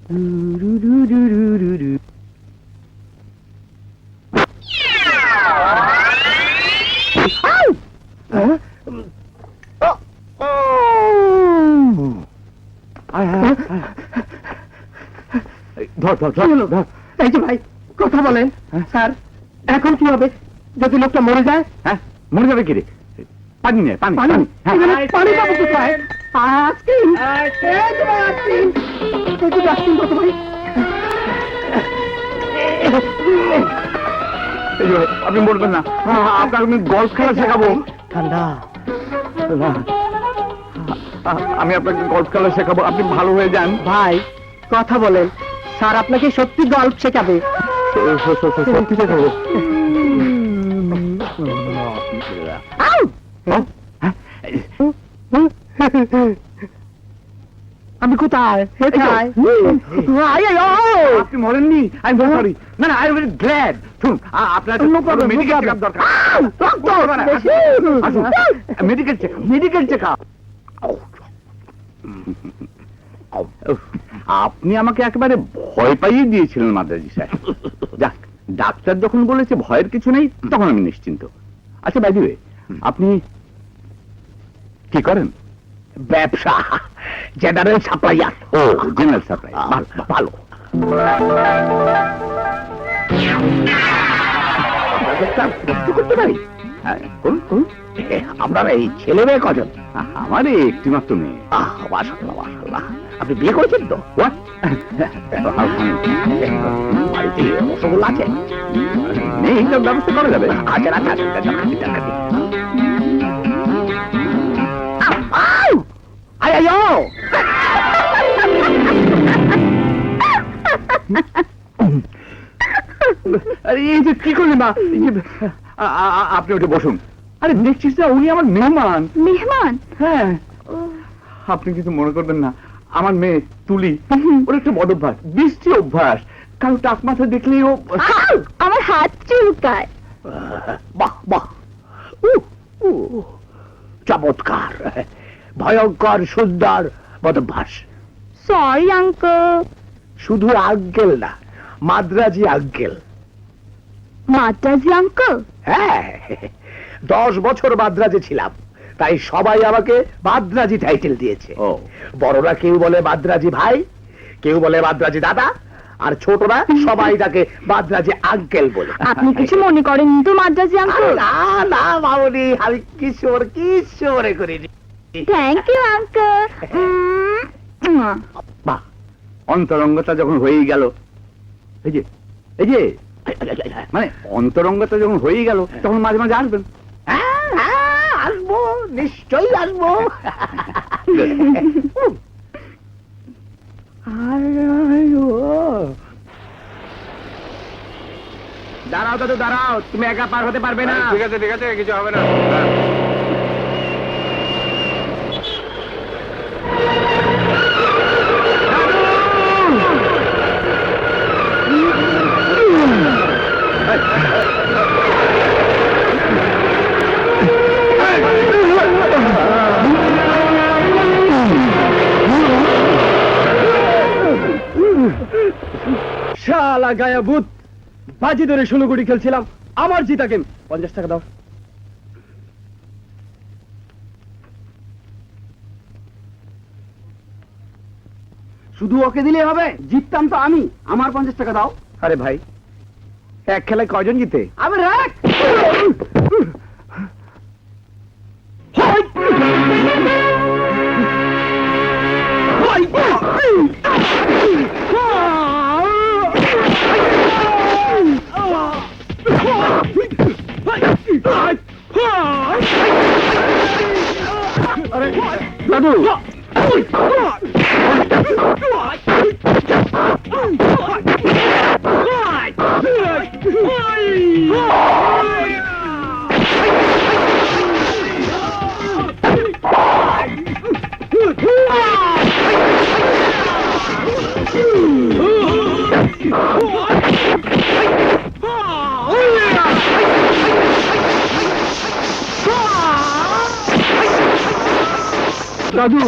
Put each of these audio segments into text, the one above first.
এই যে ভাই কথা বলেন স্যার, এখন কি হবে যদি লোকটা মরে যায়? হ্যাঁ, মরে যাবে কি রে? পানি নে, পানি পানি হ্যাঁ। পানি পাবো কোথায়? আইসক্রিম, এই যে ভাই আইসক্রিম, এই যে আইসক্রিম কত ভাই? এই যে ভাই, আপনি মরবেন না, আপনাকে আমি গল্ফ খেলা শেখাবো। ঠান্ডা না, আমি আপনাকে গল্ফ খেলা শেখাবো, আপনি ভালো হয়ে যান। ভাই কথা বলেন, স্যার আপনাকে সত্যি গল্প শেখাবে। সত্যি শেখাবো। আমি কোথায়? আপনি মরেননি? I am sorry. না না, আই এম ভেরি গ্ল্যাড। শুনুন, আপনার মেডিকেল চেকআপ দরকার। Medical checkup. আপনি আমাকে একেবারে ভয় পাইয়ে দিয়েছিলেন মাদ্রাজি সাহেব। যাক, ডাক্তার যখন বলেছে ভয়ের কিছু নেই, তখন আমি নিশ্চিন্ত। আচ্ছা বাই দ্য ওয়ে, আপনি কি করেন? ব্যবসা, জেনারেল সাপ্লাইয়ার। ও, জেনারেল সাপ্লাই, ভালো। করতে পারি? হ্যাঁ, করুন করুন। আপনার এই ছেলে মেয়ে কজন? আমার একটি মাত্র মেয়ে। মাশাআল্লাহ মাশাআল্লাহ। আপনি বিয়ে করেছেন তো? What? বাড়িতে রসগোল্লা আছে? নেই, তার ব্যবস্থা করা যাবে। আচ্ছা আচ্ছা আরে এই যে কি করলেন না? আপনি ওটা বসুন। আরে দেখছিস না, উনি আমার মেহমান। মেহমান? হ্যাঁ। আপনি কিছু মনে করবেন না, আমার মেয়ে তুলি, ওর একটা বদ অভ্যাস, বৃষ্টি অভ্যাস। কারণ টাক মাথা দেখলেই ও আমার হাত চুলকায়। বাহ বাহ, চমৎকার, ভয়ঙ্কর সুন্দর বদভ্যাস। Sorry uncle. শুধু আঙ্কেল না, মাদ্রাজি আঙ্কেল। মাদ্রাজি আঙ্কেল? হ্যাঁ, 10 বছর মাদ্রাজে ছিলাম, তাই সবাই আমাকে মাদ্রাজি টাইটেল দিয়েছে। ও, বড়রা কেউ বলে মাদ্রাজি ভাই, কেউ বলে মাদ্রাজি দাদা, আর ছোটরা সবাই তাকে মাদ্রাজি আঙ্কেল বলে। আপনি কিছু মনে করেন তো মাদ্রাজি আঙ্কেল? না না মামনি, আমি কিছু মনে করিনি। Thank you uncle. বাহ, অন্তরঙ্গতা যখন হয়েই গেল, এই যে মানে অন্তরঙ্গতা যখন হয়েই গেল, তখন মাঝে মাঝে আসবেন। হ্যাঁ, আসবো, নিশ্চয়ই আসবো। দাঁড়াও দাদু, দাঁড়াও, তুমি একা পার হতে পারবে না। ঠিক আছে ঠিক আছে, কিছু হবে না। শালা গায়া ভূত, বাজি ধরে 16 কোটি খেলছিলাম, আমার জিতা গেম। 50 টাকা দাও। শুধু ওকে দিলে হবে? জিততাম তো আমি, আমার 50 টাকা দাও। আরে ভাই, এক খেলায় কয়জন জিতে? আমি রাখ। দাদু, দাদু,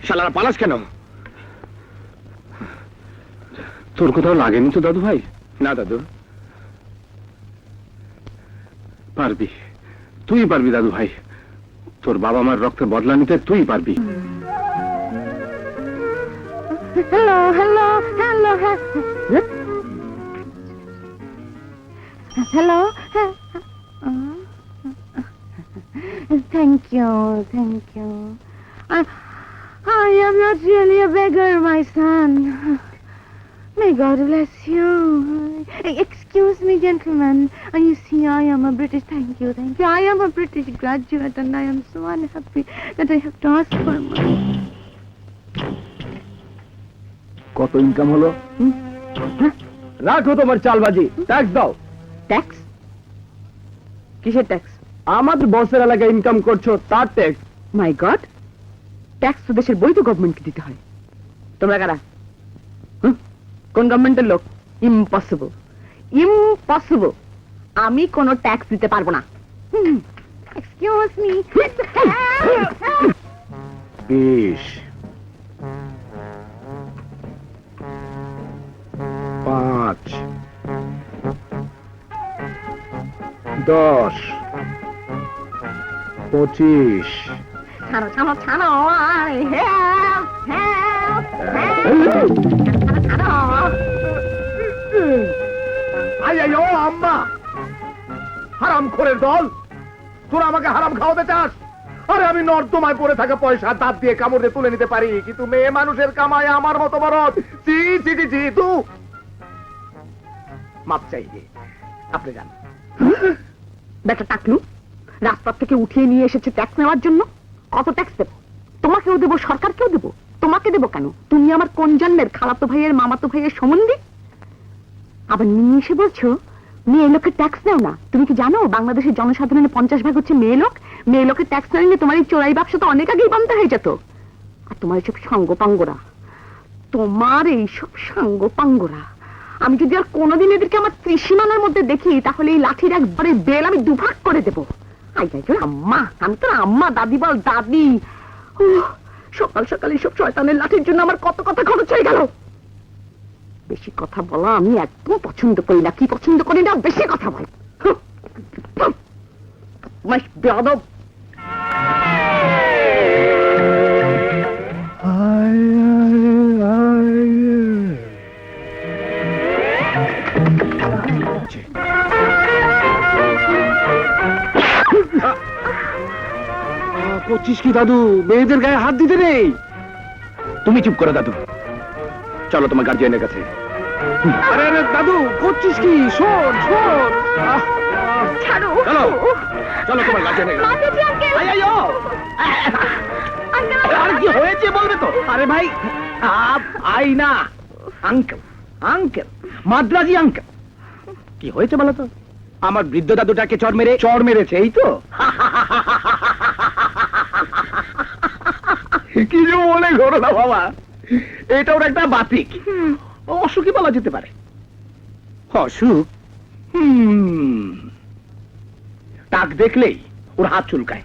শালারা পালাস কেন? তোর কোথাও লাগেনি তো দাদু ভাই? না দাদু, পারবি, তুই পারবি দাদু ভাই। তোর বাবা মার রক্তের বদলা নিতে তুই পারবি। Hello hello hello hello thank you thank you I am not really a beggar, my son. May God bless you. Excuse me, gentlemen. You see, I am a British. Thank you. I am a British graduate, and I am so unhappy that I have to ask for money. কত income হলো? রাখো তোমার চালবাজি, tax দাও। Tax? কিসের tax? আমাদের বসের এলাকায় income করছো তার ট্যাক্স। মাই গড, ট্যাক্স তো দেশের বৈধ গভর্নমেন্টকে দিতে হয়। তোমরা কারা? কোন গভর্নমেন্টের লোক? Impossible, impossible. আমি কোনো ট্যাক্স দিতে পারবো না। Excuse me. 20, 5, 10, 25। ছাড়ো ছাড়ো ছাড়ো, হেল্প হেল্প ছাড়ো। আইয়ো আম্মা, হারামখোরের দল, তোরা আমাকে হারাম খাওয়াতে চাস? আরে আমি নর্দমায় পড়ে থাকা পয়সা দাঁত দিয়ে কামড় দিয়ে তুলে নিতে পারি, কিন্তু মেয়ে মানুষের কামায় আমার মতো বড় জি জি জি জি তু মাপ চাইবে। আপনি যান। বেটা টাকলু, রাস্তা থেকে উঠিয়ে নিয়ে এসেছে ট্যাক্স নেওয়ার জন্য। কত ট্যাক্স দেবো? তোমাকেও দেবো, সরকারকেও দেবো। তোমাকে দেবো কেন? তুমি আমার কোন জন্মের খালাতো ভাইয়ের মামাতো ভাইয়ের সম্বন্ধী? আবার নিয়ে এসে বলছো মেয়ে লোকের ট্যাক্স দাও না। তুমি কি জানো বাংলাদেশের জনসাধারণের 50% হচ্ছে মেয়ে লোক? মেয়ে লোকের ট্যাক্স না নিলে তোমার এই চোরাই ব্যবসা তো অনেক আগেই বন্ধ হয়ে যেত। আর তোমার এইসব সাঙ্গপাঙ্গরা, তোমার এইসব সাঙ্গপাঙ্গরা, আমি যদি আর কোনোদিন এদেরকে আমার ত্রিসীমানার মধ্যে দেখি, তাহলে এই লাঠির একবারে বেল আমি দুভাগ করে দেবো। আই যাই আম্মা, আমি তোর আম্মা, দাদি বল দাদি। সকাল সকাল এইসব শয়তানের লাঠির জন্য আমার কত কথা খরচ হয়ে গেল। বেশি কথা বলা আমি একদম পছন্দ করি না। কি পছন্দ করি না? বেশি কথা বল। বেয়াদব। করছিস কি দাদু? মেয়েদের গায়ে হাত দিতে নেই। তুমি চুপ করো দাদু, চলো তোমার গার্জিয়ানের কাছে। আরে আরে দাদু, করছিস কি? শোন শোন। ছাড়ো। চলো চলো তোমার গার্জিয়ানের কাছে। মাতাজি আঙ্কেল। আইয়ো, আর কি হয়েছে বলবে তো? আরে ভাই, আই না, আঙ্কেল, আঙ্কেল, মাদ্রাজি আঙ্কেল। কি হয়েছে বলো তো? আমার বৃদ্ধ দাদুটাকে চড় মেরেছে, এই তো। কি যে মনে করো না বাবা, এটা ওর একটা বাতিক, অসুখই বলা যেতে পারে। অসুখ? টাক দেখলেই ওর হাত চুলকায়,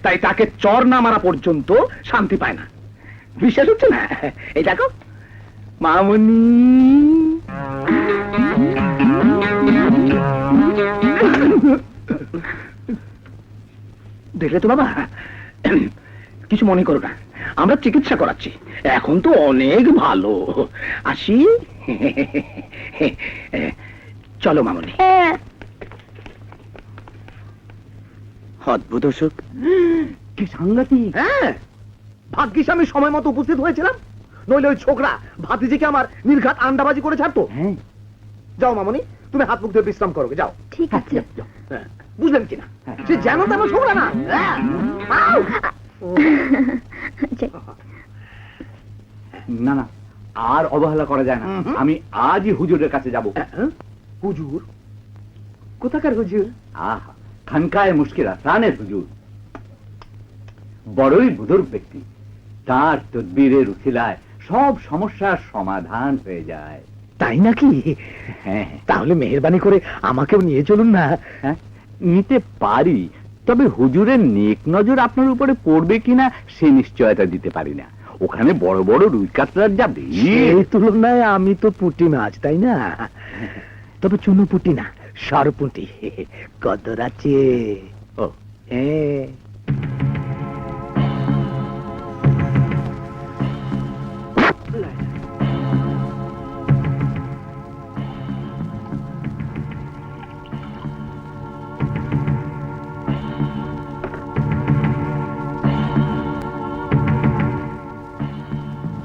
তাই তাকে চর না মারা পর্যন্ত শান্তি পায় না। বিশ্বাস হচ্ছে না? এই দেখো মামুনি, দেখলে তো বাবা। কিছু মনে করো না, আমরা চিকিৎসা করাচ্ছি, এখন তো অনেক ভালো। আসি। চলো মামুনি। অদ্ভুত অসুখ, কি সাংঘাতিক। হ্যাঁ, ভাগ্যিস আমি সময় মতো উপস্থিত হয়েছিলাম, নইলে ওই ছোকরা ভাতিজিকে আমার নির্ঘাত আন্ডাবাজি করে ছাড়তো। যাও মামুনি, তুমি হাত মুখ ধুয়ে বিশ্রাম করো, যাও। ঠিক আছে। বুঝলেন কিনা? সে যেন তেন ছোকরা না। না না, আর অবহেলা করা যায় না। আমি আজই হুজুরের কাছে যাব। হুজুর? কোথাকার হুজুর? আহা, খানকায় মুশকিলা প্রাণের হুজুর, বড়ই বুজুর্গ ব্যক্তি। তার তদবিরের উছিলায় সব সমস্যার সমাধান হয়ে যায়। তাই নাকি? হ্যাঁ তাহলে মেহেরবানি করে আমাকেও নিয়ে চলুন না। হ্যাঁ, নিতে পারি, তবে হুজুরের নেক নজর আপনার উপরে পড়বে কিনা সে নিশ্চয়তা দিতে পারি না। ওখানে বড় বড় রুই কাতলার যা ভিড়। এই তুলনায় আমি তো পুঁটি মাছ, তাই না? তবে চুনো পুঁটি না, সর পুঁটি। কদর আছে। ও হ্যাঁ।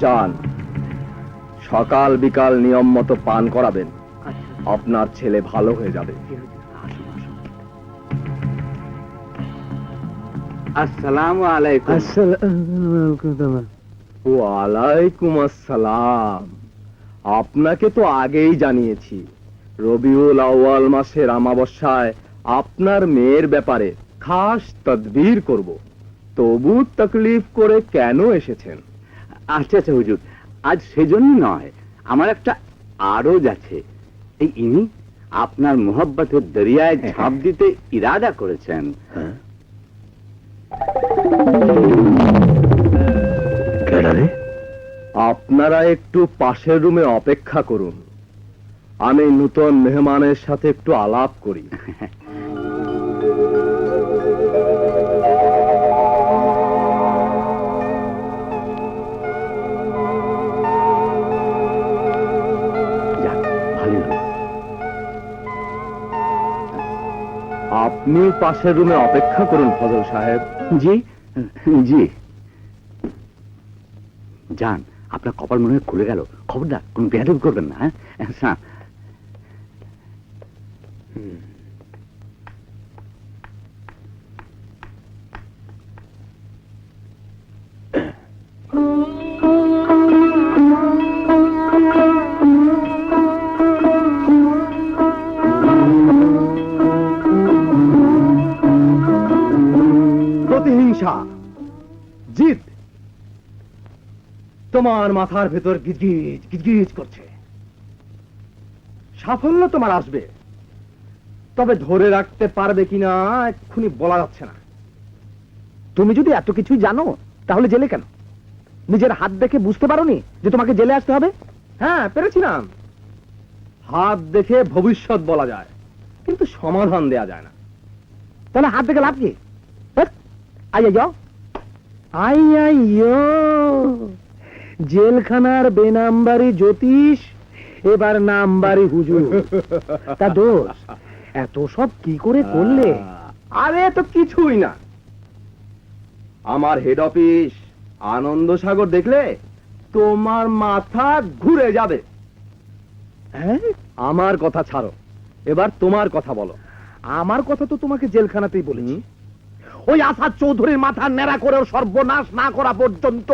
যান, সকাল বিকাল নিয়ম মতো পান করাবেন, আপনার ছেলে ভালো হয়ে যাবে। আসসালামু আলাইকুম। ওয়ালাইকুম আসসালাম। আপনাকে তো আগেই জানিয়েছি, রবিউল আউয়াল মাসের আমাবস্যায় আপনার মেয়ের ব্যাপারে খাস তদবির করব। তবু তকলিফ করে কেন এসেছেন? আচ্ছা আচ্ছা হুজুর, আজ সেজন্য নয়, আমার একটা আরজ আছে। এই ইনি আপনার মোহব্বতের দরিয়ায় ঝাঁপ দিতে ইরাদা করেছেন। আপনারা একটু পাশের রুমে অপেক্ষা করুন, আমি নূতন মেহমানের সাথে একটু আলাপ করি। যাক, ভালোই হলো। আপনি পাশের রুমে অপেক্ষা করুন ফজল সাহেব। জি জি। যান, আপনার কপাল মনে হয় খুলে গেল। খবরদার কোন বেয়াদবি করবেন না। হ্যাঁ আচ্ছা। প্রতিহিংসা, জিদ তোমার মাথার ভেতর গিজগিজ গিজগিজ করছে। সাফল্য তোমার আসবে, তবে ধরে রাখতে পারবে কিনা এক্ষুনি বলা যাচ্ছে না। তুমি যদি এত কিছু জানো তাহলে জেলে কেন? নিজের হাত দেখে বুঝতে পারোনি যে তোমাকে জেলে আসতে হবে? হ্যাঁ, পেরেছিলাম। হাত দেখে ভবিষ্যৎ বলা যায়, কিন্তু সমাধান দেয়া যায় না। তাহলে হাত দেখে লাভ কি? আইয়া যাও। আইয়া জেলখানার বেনাম্বারি জ্যোতিষ, এবার নাম্বারি হুজুর। তা দোষ এত সব কি করে করলে? আরে তো কিছুই না। আমার হেড অফিস আনন্দ সাগর দেখলে তোমার মাথা ঘুরে যাবে। হ্যাঁ, আমার কথা ছাড়ো, এবার তোমার কথা বলো। আমার কথা তো তোমাকে জেলখানাতেই বলেছি। ওই আসাদ চৌধুরীর মাথা ন্যাড়া করে ওর সর্বনাশ না করা পর্যন্ত।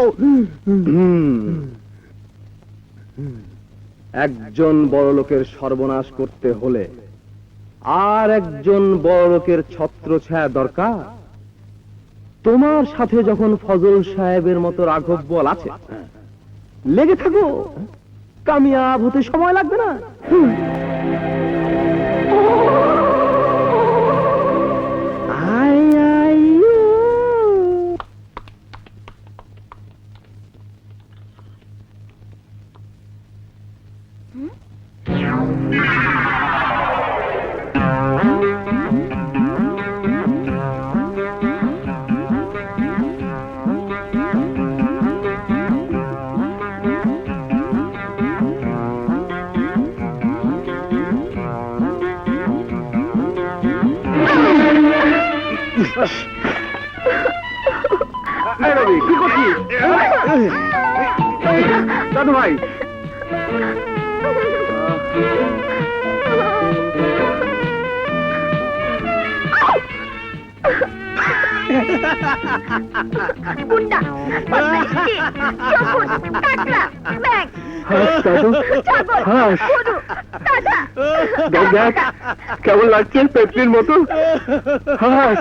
একজন বড় লোকের সর্বনাশ করতে হলে আর একজন বড় লোকের ছত্রছায়া দরকার। তোমার সাথে যখন ফজল সাহেবের মতো রাঘব বল আছে, লেগে থাকো, কামিয়াব হতে সময় লাগবে না। কি করছিস দাদু ভাই? গুন্ডা, বদমাইশি, চোখুন, কাকড়া, ব্যাগ, দাদু, ছাগল, হাঁস। গরু, দাদা। দেখ কেমন লাগছে পেটলির মতো। হাস